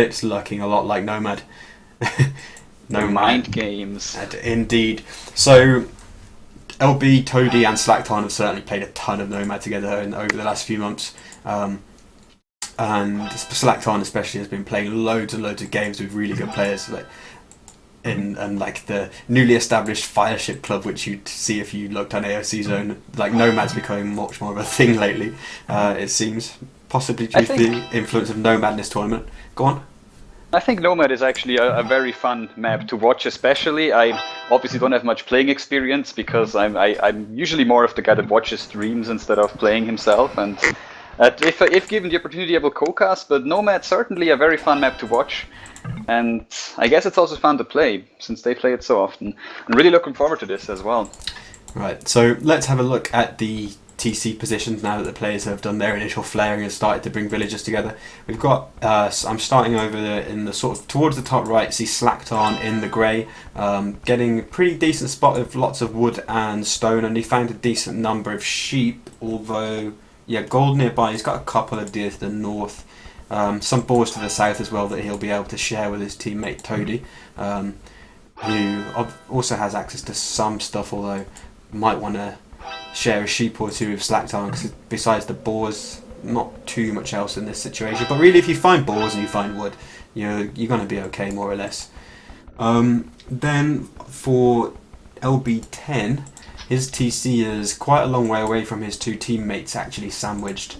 It's looking a lot like Nomad. The mind games. Indeed. So LB, Toady, and Slackton have certainly played a ton of Nomad together over the last few months. And Slackton especially has been playing loads and loads of games with really good players, like and like the newly established Fireship Club, which you'd see if you looked on AOC Zone. Like Nomad's becoming much more of a thing lately. It seems possibly due to the influence of Nomad in this tournament. Go on. I think Nomad is actually a very fun map to watch, especially. I obviously don't have much playing experience because I'm usually more of the guy that watches streams instead of playing himself. And if given the opportunity, I will co-cast. But Nomad certainly a very fun map to watch, and I guess it's also fun to play since they play it so often. I'm really looking forward to this as well. Right, so let's have a look at the TC positions now that the players have done their initial flaring and started to bring villagers together. We've got, I'm starting over there in the sort of towards the top right, see Slackton in the grey, getting a pretty decent spot with lots of wood and stone, and he found a decent number of sheep, although, yeah, gold nearby. He's got a couple of deer to the north, some boars to the south as well that he'll be able to share with his teammate Toady, who also has access to some stuff, although might want to share a sheep or two with Slackton, because besides the boars, not too much else in this situation. But really, if you find boars and you find wood, you're going to be okay, more or less. Then for LB10, his TC is quite a long way away from his two teammates, actually sandwiched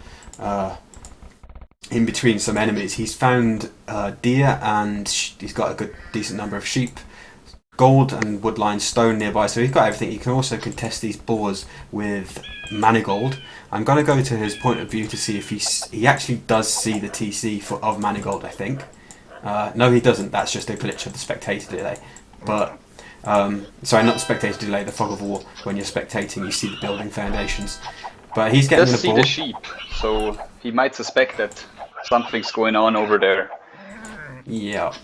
in between some enemies. He's found deer, and he's got a good decent number of sheep, gold and woodline stone nearby, so he's got everything. He can also contest these boars with Manigold. I'm going to go to his point of view to see if he actually does see the TC of Manigold, I think. No, he doesn't. That's just a glitch of the spectator delay. But sorry, not the spectator delay, the fog of war. When you're spectating, you see the building foundations. But he's getting He does the see boar. the sheep, so he might suspect that something's going on over there. Yeah,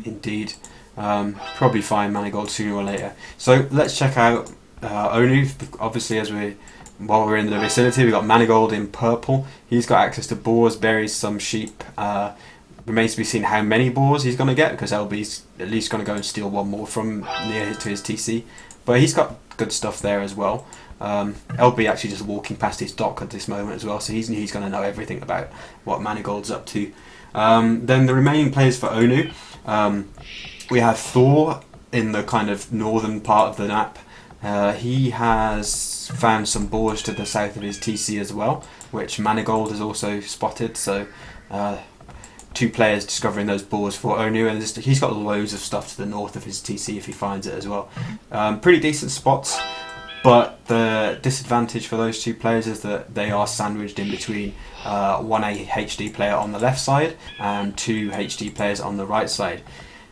indeed. Probably find Manigold sooner or later. So let's check out ONU. Obviously, while we're in the vicinity, we've got Manigold in purple. He's got access to boars, berries, some sheep. Remains to be seen how many boars he's going to get, because LB's at least going to go and steal one more from near to his TC. But he's got good stuff there as well. LB actually just walking past his dock at this moment as well, so he's going to know everything about what Manigold's up to. Then the remaining players for ONU. We have Thor in the kind of northern part of the map. He has found some boars to the south of his TC as well, which Manigold has also spotted. So two players discovering those boars for ONU, and he's got loads of stuff to the north of his TC if he finds it as well. Pretty decent spots, but the disadvantage for those two players is that they are sandwiched in between one AoHD player on the left side and two HD players on the right side.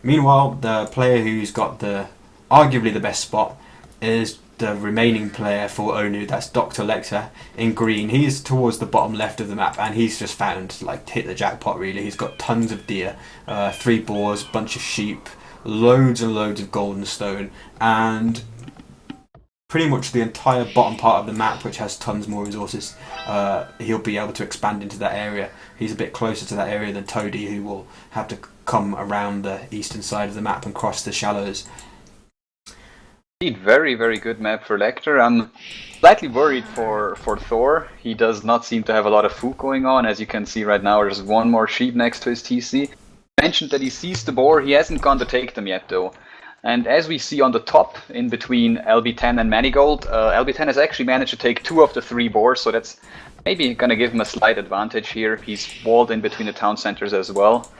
Meanwhile, the player who's got arguably the best spot is the remaining player for ONU. That's Dr. Lecter in green. He's towards the bottom left of the map, and he's just found, like, hit the jackpot really. He's got tons of deer, 3 boars, bunch of sheep, loads and loads of gold and stone, and pretty much the entire bottom part of the map, which has tons more resources. He'll be able to expand into that area. He's a bit closer to that area than Toady, who will have to come around the eastern side of the map and cross the shallows. Indeed, very, very good map for Lecter. I'm slightly worried for Thor. He does not seem to have a lot of food going on. As you can see right now, there's one more sheep next to his TC. He mentioned that he sees the boar. He hasn't gone to take them yet, though. And as we see on the top, in between LB10 and Manigold, LB10 has actually managed to take 2 of the 3 boars, so that's maybe going to give him a slight advantage here. He's walled in between the town centers as well.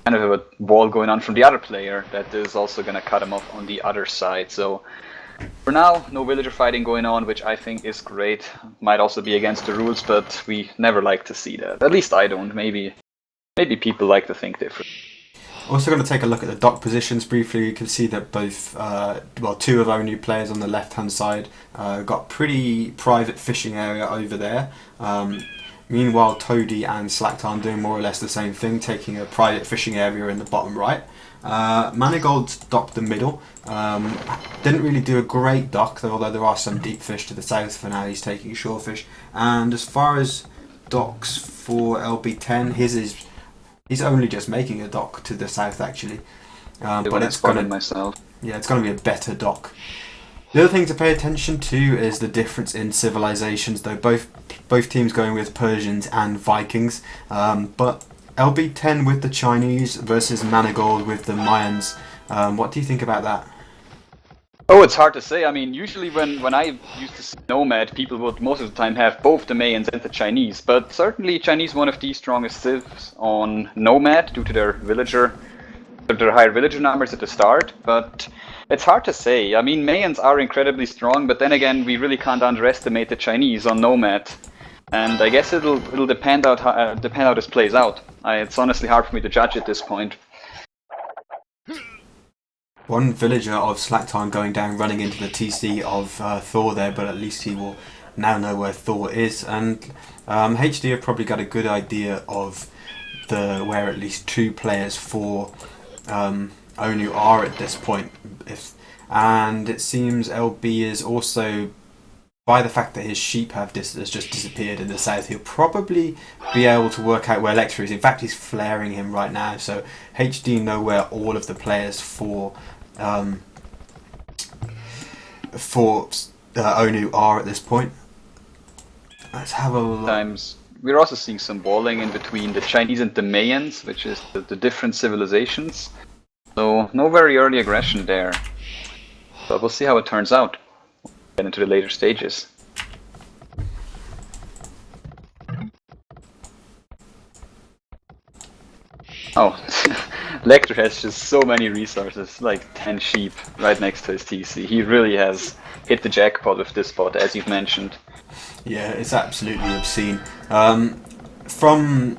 Kind of a wall going on from the other player that is also going to cut him off on the other side. So for now, no villager fighting going on, which I think is great. Might also be against the rules, but we never like to see that. At least I don't. Maybe people like to think different. Also going to take a look at the dock positions briefly. You can see that both, 2 of our new players on the left-hand side got pretty private fishing area over there. Meanwhile, Toady and Slackton doing more or less the same thing, taking a private fishing area in the bottom right. Manigold docked the middle. Didn't really do a great dock, though, although there are some deep fish to the south. For now, he's taking shorefish. And as far as docks for LB10, his is He's only just making a dock to the south, actually. But it's gonna myself. Yeah, it's gonna be a better dock. The other thing to pay attention to is the difference in civilizations, though both teams going with Persians and Vikings. But LB10 with the Chinese versus Manigold with the Mayans. What do you think about that? Oh, it's hard to say. I mean, usually when I used to see Nomad, people would most of the time have both the Mayans and the Chinese. But certainly Chinese one of the strongest civs on Nomad due to their higher villager numbers at the start. But it's hard to say. I mean, Mayans are incredibly strong, but then again, we really can't underestimate the Chinese on Nomad. And I guess it'll depend how this plays out. It's honestly hard for me to judge at this point. One villager of Slacktown going down, running into the TC of Thor there, but at least he will now know where Thor is. And HD have probably got a good idea of where at least 2 players for ONU are at this point. And it seems LB is also, by the fact that his sheep has just disappeared in the south, he'll probably be able to work out where Lecter is. In fact, he's flaring him right now, so HD know where all of the players for ONU are at this point. Let's have a look. Sometimes we're also seeing some balling in between the Chinese and the Mayans, which is the different civilizations. So no very early aggression there. But we'll see how it turns out. Get into the later stages. Oh, Lecter has just so many resources, like 10 sheep right next to his TC. He really has hit the jackpot with this spot, as you've mentioned. Yeah, it's absolutely obscene. From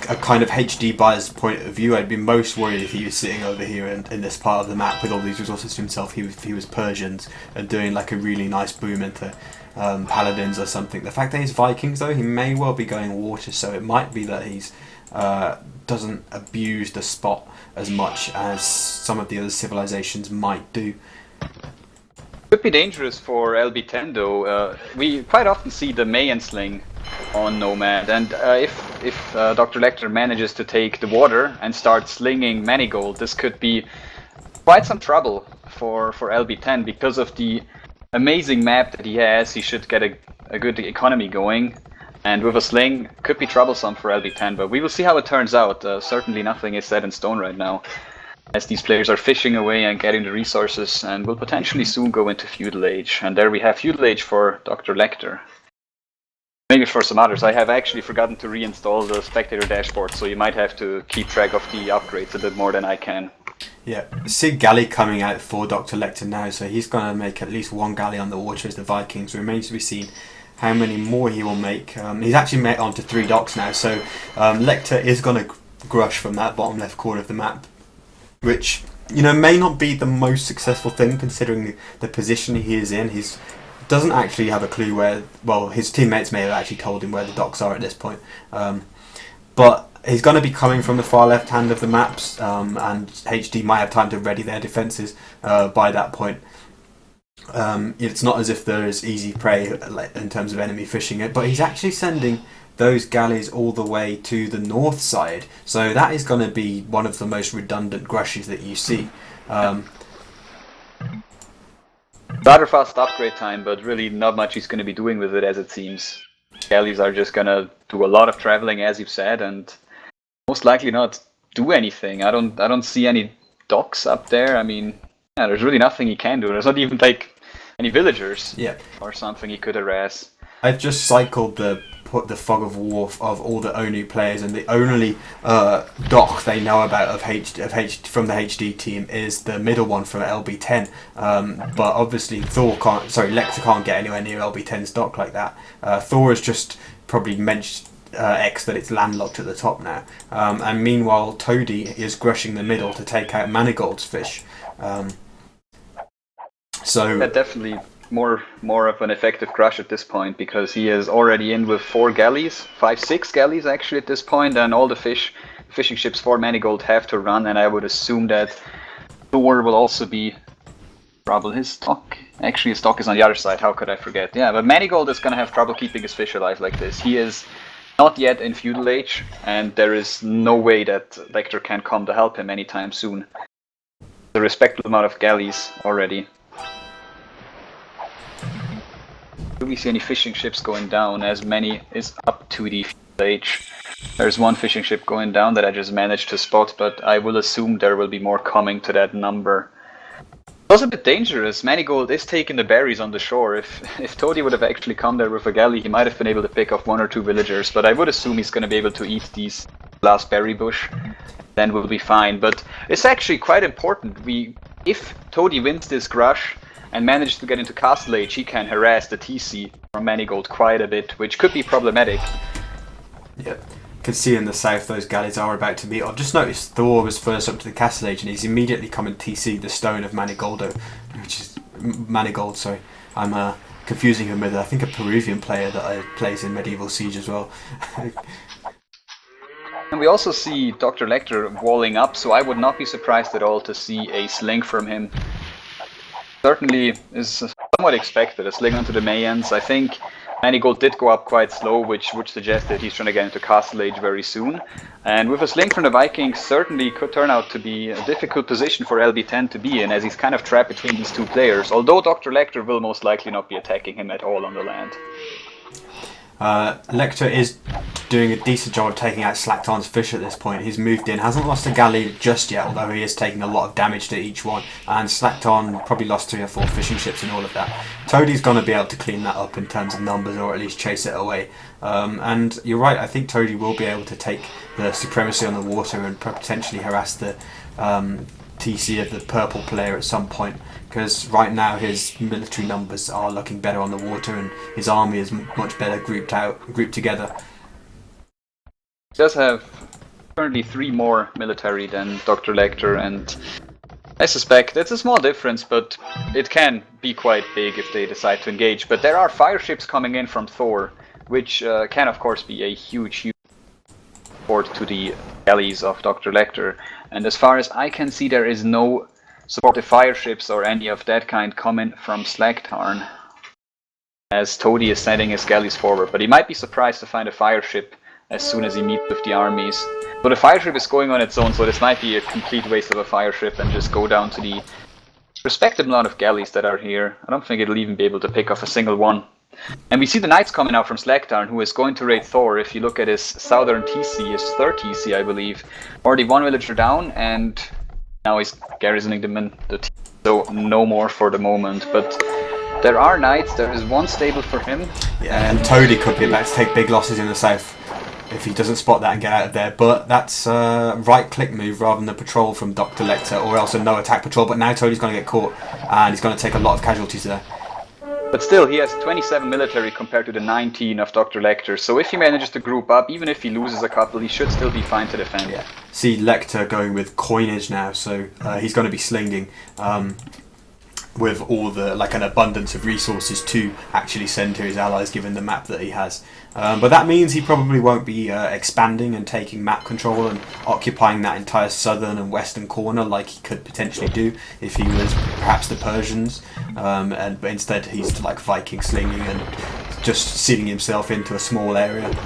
a kind of HD buyer's point of view, I'd be most worried if he was sitting over here in this part of the map with all these resources to himself. He was Persians and doing like a really nice boom into Paladins or something. The fact that he's Vikings, though, he may well be going water, so it might be that he's doesn't abuse the spot as much as some of the other civilizations might do. Could be dangerous for LB10 though. We quite often see the Mayan sling on Nomad, and if Dr. Lecter manages to take the water and start slinging Manigold, this could be quite some trouble for LB10 because of the amazing map that he has. He should get a good economy going, and with a sling could be troublesome for LB10, but we will see how it turns out. Certainly nothing is set in stone right now, as these players are fishing away and getting the resources, and will potentially soon go into Feudal Age. And there we have Feudal Age for Dr. Lecter. Maybe for some others. I have actually forgotten to reinstall the spectator dashboard, so you might have to keep track of the upgrades a bit more than I can. Yeah, Sig Galley coming out for Dr. Lecter now, so he's going to make at least 1 galley on the water as the Vikings. Remains to be seen how many more he will make. He's actually made onto 3 docks now, so Lecter is going to grush from that bottom left corner of the map, which, you know, may not be the most successful thing considering the position he is in. He doesn't actually have a clue where, well, his teammates may have actually told him where the docks are at this point. But he's going to be coming from the far left hand of the maps, and HD might have time to ready their defences by that point. It's not as if there is easy prey in terms of enemy fishing it, but he's actually sending those galleys all the way to the north side, so that is going to be one of the most redundant grushes that you see. Rather fast upgrade time, but really not much he's going to be doing with it, as it seems. Galleys are just going to do a lot of traveling, as you've said, and most likely not do anything. I don't see any docks up there. I mean, yeah, there's really nothing he can do. There's not even like any villagers or something he could harass. I've just cycled the fog of war of all the ONU players, and the only dock they know about from the HD team is the middle one from LB10. But obviously Lecter can't get anywhere near LB10's dock like that. Thor has just probably mentioned X that it's landlocked at the top now. And meanwhile, Toady is grushing the middle to take out Manigold's fish. So yeah, definitely more of an effective crush at this point, because he is already in with 4 galleys, 6 galleys actually at this point, and all the fishing ships for Manigold have to run, and I would assume that Thor will also be trouble. His stock is on the other side, how could I forget? Yeah, but Manigold is going to have trouble keeping his fish alive like this. He is not yet in feudal age, and there is no way that Lecter can come to help him anytime soon. A respectable amount of galleys already. Do we see any fishing ships going down? As many is up to the feudal age. There's one fishing ship going down that I just managed to spot, but I will assume there will be more coming to that number. It's also a bit dangerous. Manigold is taking the berries on the shore. If Toady would have actually come there with a galley, he might have been able to pick off 1 or 2 villagers, but I would assume he's going to be able to eat these last berry bush. Then we'll be fine. But it's actually quite important. If Toady wins this Grush and manages to get into Castle Age, he can harass the TC from Manigold quite a bit, which could be problematic. Yeah. Can see in the south those galleys are about to meet. I've just noticed Thor was first up to the Castle Age and he's immediately come and TC the Stone of Manigoldo, which is Manigold, sorry. I'm confusing him with I think a Peruvian player that plays in Medieval Siege as well. And we also see Dr. Lecter walling up, so I would not be surprised at all to see a sling from him. Certainly is somewhat expected, a sling onto the Mayans. I think Manigold did go up quite slow, which would suggest that he's trying to get into Castle Age very soon. And with a sling from the Vikings, certainly could turn out to be a difficult position for LB10 to be in, as he's kind of trapped between these two players, although Dr. Lecter will most likely not be attacking him at all on the land. Lecter is doing a decent job of taking out Slaktarn's fish at this point. He's moved in, hasn't lost a galley just yet, although he is taking a lot of damage to each one. And Slaktarn probably lost 3 or 4 fishing ships and all of that. Toady's going to be able to clean that up in terms of numbers, or at least chase it away. And you're right, I think Toady will be able to take the supremacy on the water and potentially harass the TC of the purple player at some point, because right now his military numbers are looking better on the water and his army is much better grouped together. He does have currently 3 more military than Dr. Lecter, and I suspect it's a small difference, but it can be quite big if they decide to engage. But there are fire ships coming in from Thor, which can of course be a huge support to the galleys of Dr. Lecter. And as far as I can see, there is no supportive fire ships or any of that kind coming from Slaktarn, as Toady is sending his galleys forward. But he might be surprised to find a fire ship as soon as he meets with the armies. But the fire ship is going on its own, so this might be a complete waste of a fire ship and just go down to the respectable amount of galleys that are here. I don't think it'll even be able to pick off a single one. And we see the knights coming out from Slaktarn, who is going to raid Thor. If you look at his southern TC, his third TC, I believe, already 1 villager down, and now he's garrisoning them in the TC, so no more for the moment. But there are knights, there is 1 stable for him. Yeah, and Toady could be about to take big losses in the south if he doesn't spot that and get out of there. But that's a right-click move rather than a patrol from Dr. Lecter, or else a no-attack patrol. But now Toady's going to get caught, and he's going to take a lot of casualties there. But still, he has 27 military compared to the 19 of Dr. Lecter, so if he manages to group up, even if he loses a couple, he should still be fine to defend. Yeah. See Lecter going with coinage now, so he's going to be slinging with all the an abundance of resources to actually send to his allies, given the map that he has. But that means he probably won't be expanding and taking map control and occupying that entire southern and western corner like he could potentially do if he was perhaps the Persians. But instead he's like Viking slinging and just sealing himself into a small area.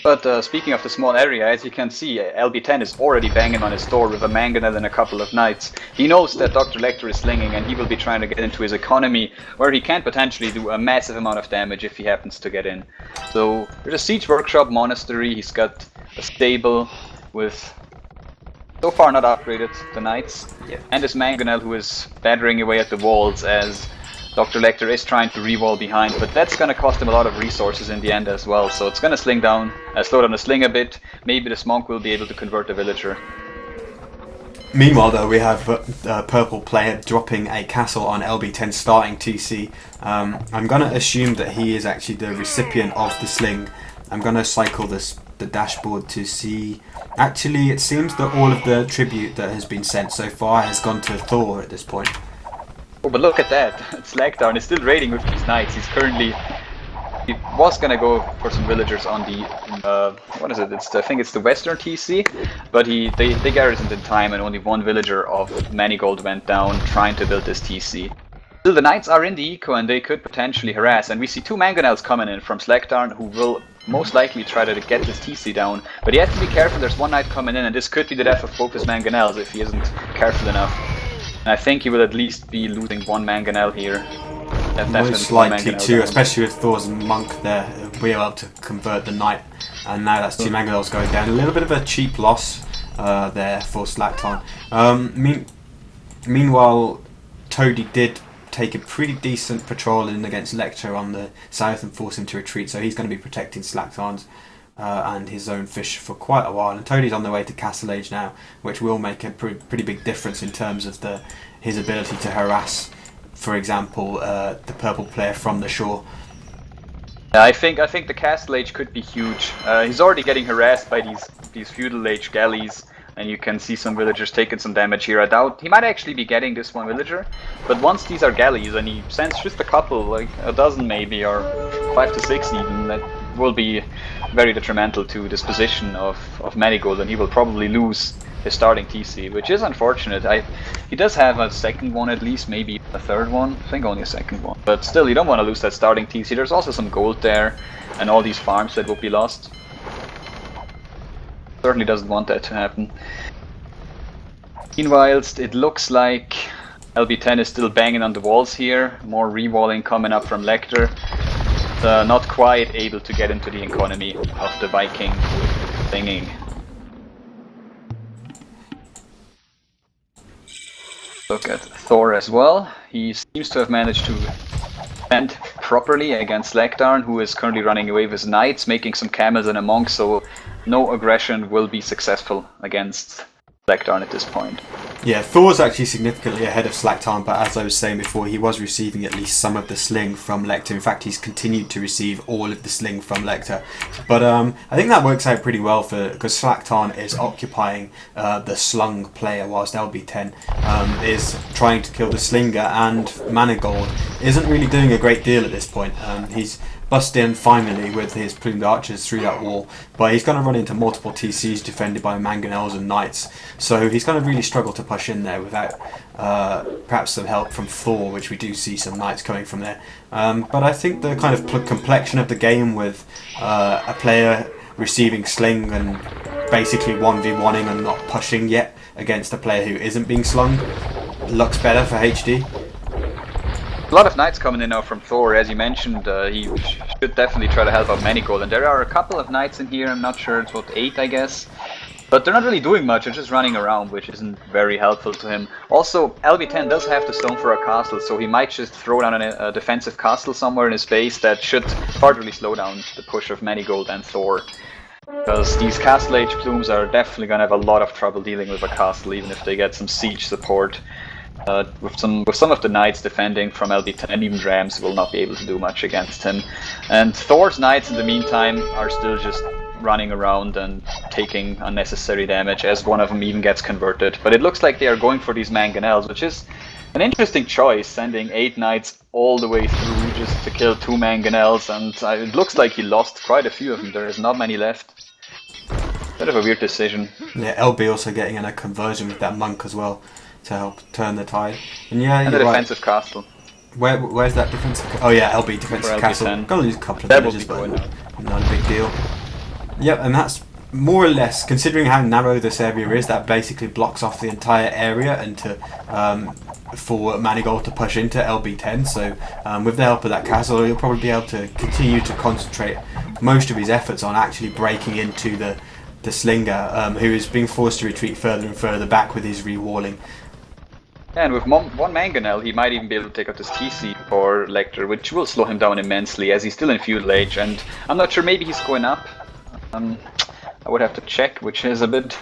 But speaking of the small area, as you can see, LB10 is already banging on his door with a mangonel and a couple of knights. He knows that Dr. Lecter is slinging, and he will be trying to get into his economy, where he can potentially do a massive amount of damage if he happens to get in. So there's a siege workshop monastery, he's got a stable with, so far not upgraded, the knights, and this mangonel who is battering away at the walls as Dr. Lecter is trying to re-wall behind, but that's going to cost him a lot of resources in the end as well, so it's going to slow down the sling a bit. Maybe this monk will be able to convert the villager. Meanwhile though, we have a purple player dropping a castle on LB10 starting TC. I'm going to assume that he is actually the recipient of the sling. I'm going to cycle the dashboard to see. Actually, it seems that all of the tribute that has been sent so far has gone to Thor at this point. Oh, but look at that! Slaktarn is still raiding with these knights. He was gonna go for some villagers on the what is it? I think it's the western TC, but they garrisoned in time, and only 1 villager of Manigold went down trying to build this TC. Still, the knights are in the eco, and they could potentially harass. And we see 2 mangonels coming in from Slaktarn, who will most likely try to get this TC down. But he has to be careful, there's one knight coming in, and this could be the death of both his mangonels if he isn't careful enough. And I think he will at least be losing one mangonel here. Most likely too, especially with Thor's monk there, he'll be able to convert the knight. And now that's 2 mangonels going down. A little bit of a cheap loss there for Slaktarn. Meanwhile, Toady did take a pretty decent patrol in against Lecter on the south and force him to retreat, so he's going to be protecting Slaktarn's and his own fish for quite a while. And Toady's on the way to Castle Age now, which will make a pretty big difference in terms of his ability to harass, for example, the purple player from the shore. I think the Castle Age could be huge. He's already getting harassed by these feudal age galleys, and you can see some villagers taking some damage here. I doubt he might actually be getting this one villager, but once these are galleys and he sends just a couple, like a dozen maybe, or 5 to 6 even, that will be very detrimental to this position of Manigold, and he will probably lose his starting TC, which is unfortunate. He does have a second one at least, maybe a third one. I think only a second one. But still, you don't want to lose that starting TC. There's also some gold there, and all these farms that will be lost. Certainly doesn't want that to happen. Meanwhile, it looks like LB10 is still banging on the walls here. More rewalling coming up from Lecter. Not quite able to get into the economy of the Viking thingy. Look at Thor as well. He seems to have managed to defend properly against Slaktarn, who is currently running away with his knights, making some camels and a monk, so no aggression will be successful against Slaktarn at this point. Yeah, Thor's actually significantly ahead of Slaktarn, but as I was saying before, he was receiving at least some of the sling from Lecter. In fact, he's continued to receive all of the sling from Lecter. But I think that works out pretty well because Slaktarn is occupying the slung player, whilst LB10 is trying to kill the slinger, and Manigold isn't really doing a great deal at this point. He's bust in finally with his plumed archers through that wall, but he's going to run into multiple TCs defended by mangonels and knights, so he's going to really struggle to push in there without perhaps some help from Thor, which we do see some knights coming from there. But I think the kind of complexion of the game with a player receiving sling and basically 1v1ing and not pushing yet against a player who isn't being slung looks better for HD. A lot of knights coming in now from Thor, as you mentioned. He should definitely try to help out Manigold, and there are a couple of knights in here. I'm not sure, it's what, 8 I guess, but they're not really doing much. They're just running around, which isn't very helpful to him. Also, LB10 does have the stone for a castle, so he might just throw down a defensive castle somewhere in his base that should partly slow down the push of Manigold and Thor, because these Castle Age plumes are definitely going to have a lot of trouble dealing with a castle, even if they get some siege support. With some of the knights defending from LB10, even Rams will not be able to do much against him. And Thor's knights in the meantime are still just running around and taking unnecessary damage, as one of them even gets converted. But it looks like they are going for these mangonels, which is an interesting choice, sending 8 knights all the way through just to kill 2 mangonels, and it looks like he lost quite a few of them. There is not many left. Bit of a weird decision. Yeah, LB also getting in a conversion with that monk as well, to help turn the tide. And yeah, and you're the right. defensive castle. Where's that defensive? Oh yeah, LB defensive castle. Gonna lose a couple of villages, but not a big deal. Yep, and that's more or less, considering how narrow this area is, that basically blocks off the entire area and for Manigold to push into LB10. So with the help of that castle, he'll probably be able to continue to concentrate most of his efforts on actually breaking into the slinger, who is being forced to retreat further and further back with his rewalling. And with one mangonel, he might even be able to take out this TC for Lecter, which will slow him down immensely, as he's still in feudal age, and I'm not sure, maybe he's going up. I would have to check, which is a bit...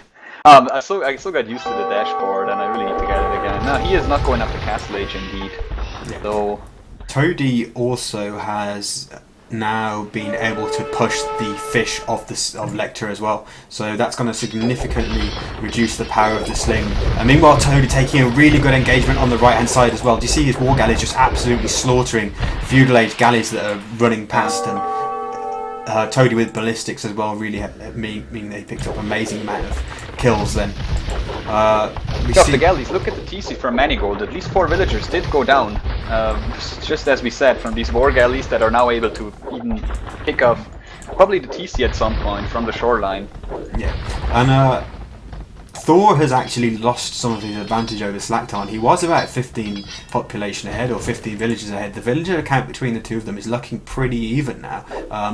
I still got used to the dashboard, and I really need to get it again. No, he is not going up to Castle Age indeed. Yeah. So Toady also has now been able to push the fish of Lecter as well, so that's going to significantly reduce the power of the sling. And meanwhile, Toady taking a really good engagement on the right hand side as well. Do you see his war galleys just absolutely slaughtering feudal age galleys that are running past, and Toady with ballistics as well, really mean they picked up an amazing amount of kills then. The galleys, look at the TC from Manigold. At least 4 villagers did go down, just as we said, from these war galleys that are now able to even pick off probably the TC at some point from the shoreline. Yeah, and Thor has actually lost some of his advantage over Slaktarn. He was about 15 population ahead, or 15 villages ahead. The villager count between the two of them is looking pretty even now.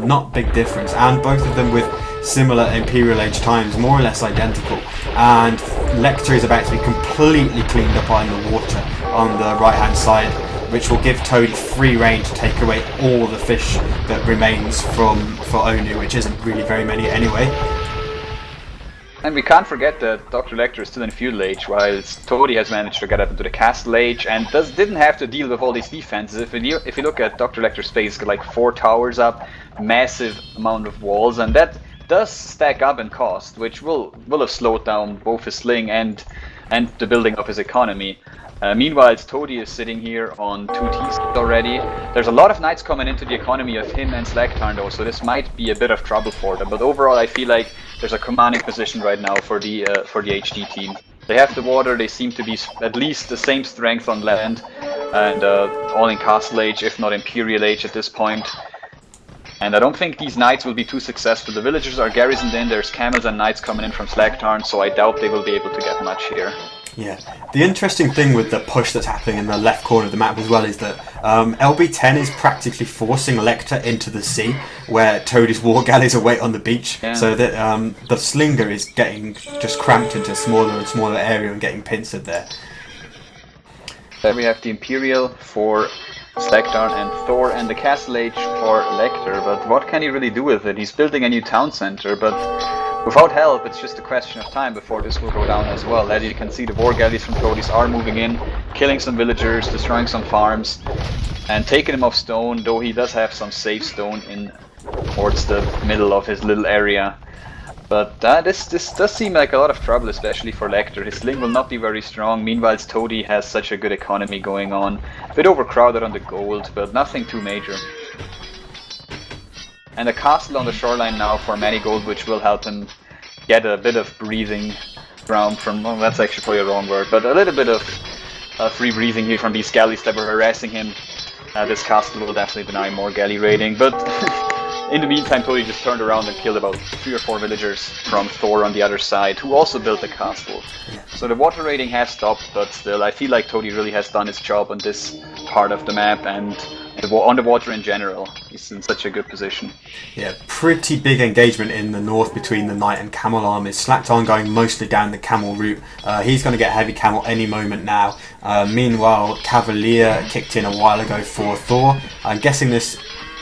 Not big difference, and both of them with similar Imperial Age times, more or less identical. And Lecter is about to be completely cleaned up on the water on the right-hand side, which will give Toady free reign to take away all the fish that remains for ONU, which isn't really very many anyway. And we can't forget that Dr. Lecter is still in feudal age, whilst Toady has managed to get up into the castle age and didn't have to deal with all these defenses. If you look at Dr. Lecter's face, got like 4 towers up, massive amount of walls, and that does stack up in cost, which will have slowed down both his sling and the building of his economy. Meanwhile, Toady is sitting here on 2 T's already. There's a lot of knights coming into the economy of him and Slaktarn though, so this might be a bit of trouble for them. But overall, I feel like there's a commanding position right now for the HD team. They have the water, they seem to be at least the same strength on land, and all in Castle Age, if not Imperial Age at this point. And I don't think these knights will be too successful. The villagers are garrisoned in, there's camels and knights coming in from Slaktarn, so I doubt they will be able to get much here. Yeah, the interesting thing with the push that's happening in the left corner of the map as well is that LB10 is practically forcing Lecter into the sea, where Toady's war galleys await on the beach, so that the Slinger is getting just cramped into a smaller and smaller area and getting pincered there. Then we have the Imperial for Slaktarn and Thor, and the Castle Age for Lecter, but what can he really do with it? He's building a new town center, but without help, it's just a question of time before this will go down as well. As you can see, the war galleys from Toady's are moving in, killing some villagers, destroying some farms, and taking him off stone, though he does have some safe stone in towards the middle of his little area. But this does seem like a lot of trouble, especially for Lecter. His sling will not be very strong, meanwhile Toady has such a good economy going on. A bit overcrowded on the gold, but nothing too major. And a castle on the shoreline now for Manigold, which will help him get a bit of breathing ground from, well, that's actually probably a wrong word, but a little bit of free breathing here from these galleys that were harassing him. This castle will definitely deny more galley raiding, but in the meantime Toady just turned around and killed about 3 or 4 villagers from Thor on the other side, who also built the castle. So the water raiding has stopped, but still I feel like Toady really has done his job on this part of the map, and on the water in general. He's in such a good position. Yeah, pretty big engagement in the north between the knight and camel armies. Slaktarn going mostly down the camel route. He's going to get heavy camel any moment now. Meanwhile, Cavalier kicked in a while ago for Thor. I'm guessing this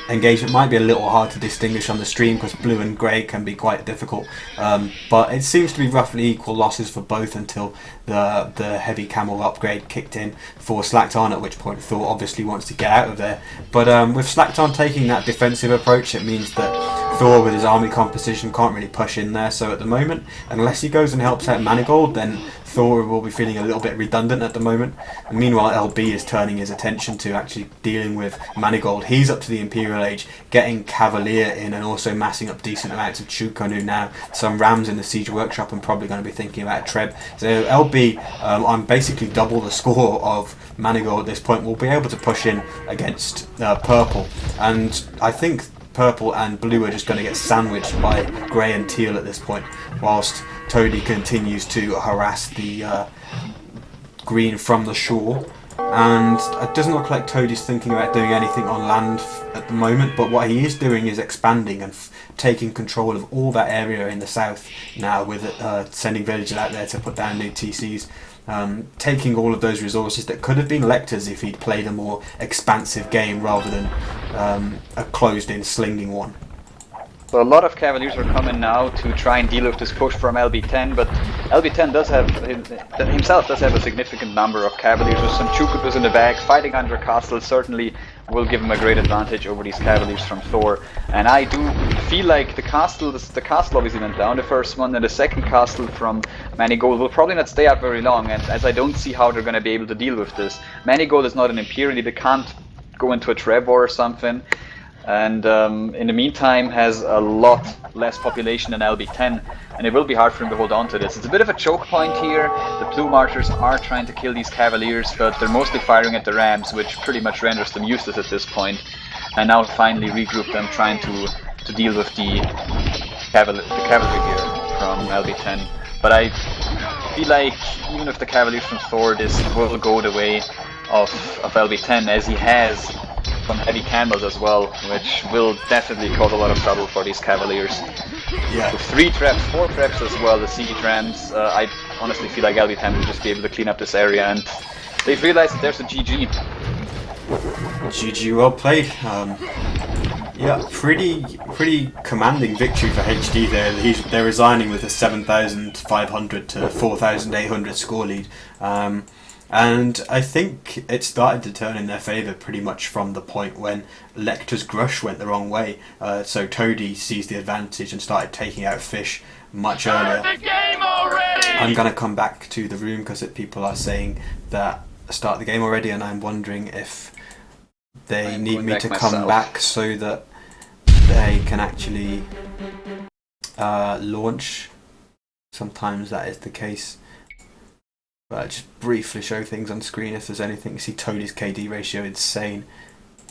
engagement might be a little hard to distinguish on the stream because blue and grey can be quite difficult, but it seems to be roughly equal losses for both until the heavy camel upgrade kicked in for Slaktarn, at which point Thor obviously wants to get out of there. But with Slaktarn taking that defensive approach, it means that Thor with his army composition can't really push in there, so at the moment, unless he goes and helps out Manigold, then Thor will be feeling a little bit redundant at the moment. And meanwhile, LB is turning his attention to actually dealing with Manigold. He's up to the Imperial Age, getting Cavalier in and also massing up decent amounts of Chukonu now. Some Rams in the Siege Workshop and probably going to be thinking about Treb. So LB, on basically double the score of Manigold at this point, will be able to push in against Purple. And I think Purple and Blue are just going to get sandwiched by Grey and Teal at this point, whilst Toady continues to harass the green from the shore. And it doesn't look like Toady's thinking about doing anything on land at the moment, but what he is doing is expanding and taking control of all that area in the south now, with sending villagers out there to put down new TCs. Taking all of those resources that could have been Lecter's if he'd played a more expansive game rather than a closed-in slinging one. So a lot of Cavaliers are coming now to try and deal with this push from LB10, but LB10 himself does have a significant number of Cavaliers with some Chukudus in the back. Fighting under a castle certainly will give him a great advantage over these Cavaliers from Thor. And I do feel like the castle obviously went down, the first one, and the second castle from Manigold will probably not stay up very long, and as I don't see how they're going to be able to deal with this. Manigold is not an Imperial, they can't go into a Treb War or something. And in the meantime has a lot less population than LB10, and it will be hard for him to hold on to this. It's a bit of a choke point here. The Plume Archers are trying to kill these Cavaliers, but they're mostly firing at the Rams, which pretty much renders them useless at this point. And now finally regroup them, trying to to deal with the cavalry here from LB10. But I feel like even with the Cavaliers from Thor, this will go the way of LB10, as he has some heavy candles as well, which will definitely cause a lot of trouble for these Cavaliers. Yeah. With 3 traps, 4 traps as well, the siege rams, I honestly feel like LB10 will just be able to clean up this area, and they've realized that there's a GG. GG, well played. Yeah, pretty commanding victory for HD there. They're resigning with a 7,500 to 4,800 score lead. And I think it started to turn in their favour pretty much from the point when Lecter's Grush went the wrong way. So Toady seized the advantage and started taking out fish much earlier. I'm going to come back to the room because people are saying that start the game already, and I'm wondering if they need me to come back so that they can actually launch. Sometimes that is the case. But I'll just briefly show things on screen if there's anything. You see Toadie's KD ratio insane.